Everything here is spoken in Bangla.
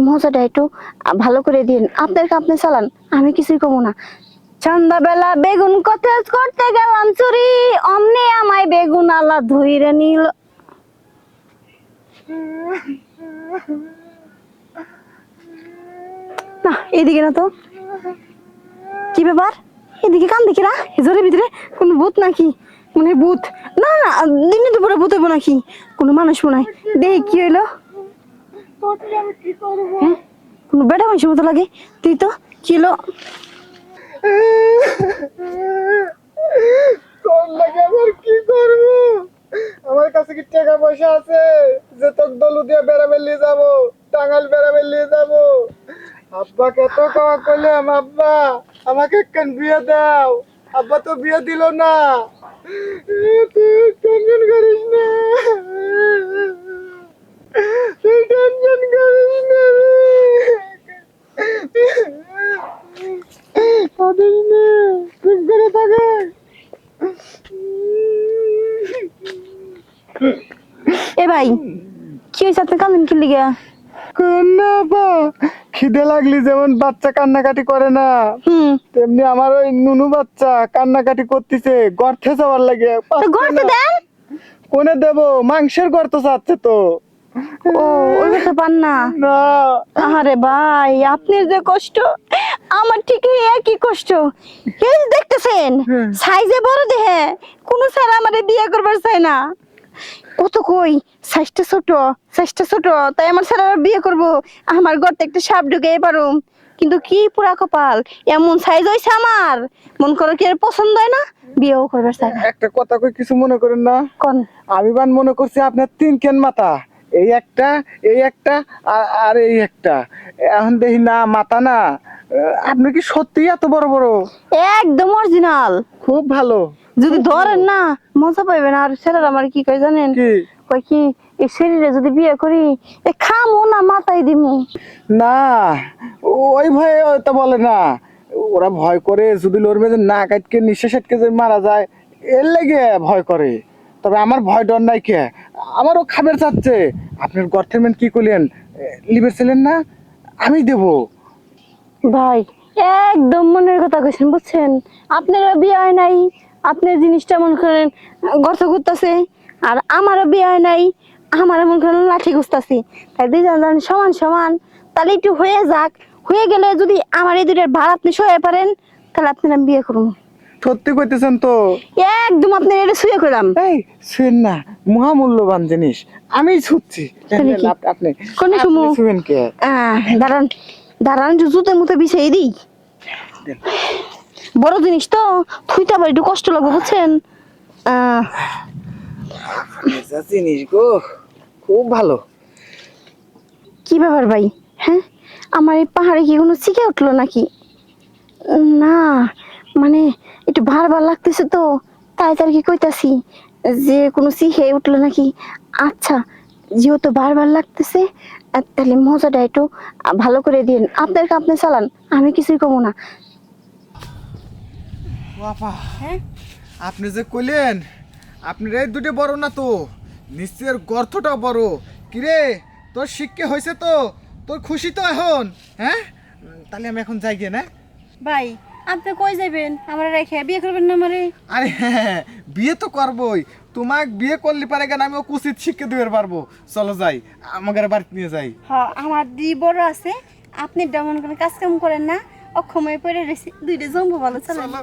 মজাটা একটু ভালো করে দিন। আপনার আপনি চালান, আমি কিছুই কমু না। সন্ধ্যাবেলা বেগুন কটেজ করতে গেলাম চুরি, অমনি আমায় বেগুন আলা ধুইরে নিল। না এদিকে না তো, কি ব্যাপার এদিকে কান দেখি না, জোরের ভিতরে কোনো ভূত নাকি? মানে ভূত না না, দিনে দুপুরে ভূত হইব নাকি? কোনো মানুষ মনে হয়। দেখি কি হইলো, হ্যাঁ কোনো বেটা মানুষের মতো লাগে। তুই তো কি হলো? কি করবো? আমার কাছে কি টাকা পয়সা আছে যে তোর দলু দিয়ে বেড়াবে নিয়ে যাবো, টাঙ্গাল বেড়াবে নিয়ে যাবো? আব্বাকে এত খাওয়া করলাম, আব্বা আমাকে একখান বিয়ে দাও। আব্বা তো বিয়ে দিল না। তুই টেনশন করিস না, তুই টেনশন করিস না, কাঁদিস না, চুপ করে থাকে। এ ভাই কি হয়েছে, আপনি কান্দেন কি লিগা? কান্না বা খিদে লাগলি যেমন বাচ্চা কান্নাকাটি করে না, তেমনি আমার ওই নুনু বাচ্চা কান্নাকাটি করতেছে। গর্তে যাওয়ার লাগে। গর্তে দেন? কোনে দেব? মাংসের গর্ত চাচ্ছে তো। ও ওই কথা পান না? না আরে ভাই আপনার যে কষ্ট আমার ঠিক একই কষ্ট। এই যে দেখতেছেন সাইজে বড় দেহে, কোন স্যার আমারে বিয়ে করবার চায় না। ও তো কই সাইজটা ছোট, তাই আমার স্যার আর বিয়ে করব। আমার ঘরতে একটা সাপ ঢুকে পারুম, কিন্তু কি পুরা কপাল, এমন সাইজ হইছে আমার, মন করো কি আর পছন্দ হয় না, বিয়েও করবার চায় না। একটা কথা কই, কিছু মনে করেন না। কোন? আমি বান মনে করছি আপনার তিন কেন মাথা, এই একটা, এই একটা, আর এই একটা। এখন দেখি না মাথা না। আপনি কি সত্যি এত বড় বড়? একদম অরিজিনাল। খুব ভালো। যদি ধরেন না মজা পাইবেন। আর ছেলেরা আমার কি কয় জানেন? কি কয় কি, এই শরীরে যদি বিয়ে করি এ খামো না মাথায় দিমু। না, ওই ভয়ে তো বলে না। ওরা ভয় করে যদি লোর মেঝে না কাটকে নিঃশ্বাস আটকে যদি মারা যায়, এর লেগে ভয় করে। তবে আমার ভয় ডর নাই কে, আমারও খাবার চাচ্ছে। আপনার গর্থেরমেন্ট কি করলেন, লিভার ছিলেন না, আমি দেব। ভাই একদম মনের কথা কইছেন বুঝছেন। আপনারও বিয়ে হয় নাই, আপনার জিনিসটা মনে করেন গর্ত করতেছে, আর আমারও বিয়ে হয় নাই, আমার মনে করেন লাঠি গুছতাছি। তাই দুইজন সমান সমান, তাহলে একটু হয়ে যাক। হয়ে গেলে যদি আমার এই দুইটার ভার আপনি সহায় পারেন, তাহলে আপনার আমি বিয়ে করবো। সত্যি কইতেছেন তো? একদম আপনার এটা শুয়ে করলাম। এই শুয়েন না, মহামূল্যবান জিনিস, আমি ছুটছি। আপনি কোন সময় শুয়েন কে? দাঁড়ান দাঁড়ান, জুতের মতো বিছাই দিই। বড় জিনিস তো থুইতে আবার একটু কষ্ট লাগবে বুঝছেন। জিনিস গো, খুব ভালো। কি ব্যাপার ভাই, হ্যাঁ আমার এই পাহাড়ে কি কোনো চিকে উঠলো নাকি? না মানে একটু ভার ভার লাগতেছে তো, তাই তার কি কইতাছি যে কোনো চিকে উঠলো নাকি। আচ্ছা যেহেতু বারবার লাগতেছে, তাহলে মজাটা একটু ভালো করে দিন। আপনার আপনি চালান, আমি কিছুই কমু না। বাবা, হ্যাঁ আপনি যে কইলেন আপনার এই দুটো বড় না তো, নিশ্চয়ের গর্তটাও বড়। কিরে তোর শিক্ষা হয়েছে তো? তোর খুশি তো এখন? হ্যাঁ তাহলে আমি এখন যাই গিয়ে না। ভাই আপনি কই যাবেন, আমরা রেখে বিয়ে করবেন না আমারে? আরে হ্যাঁ, বিয়ে তো করবই। তোমাক বিয়ে করলে পারে কেন, আমি উচিত শিক্ষা দিতে পারবো। চলো যাই, আমাদের বাড়িতে নিয়ে যাই। হ্যাঁ আমার দুই বড় আছে, আপনি যেমন কোনো কাজ কাম করেন না, অক্ষমে পড়ে রয়েছে, দুইটা জম্বু ভালো চলেন। চলো।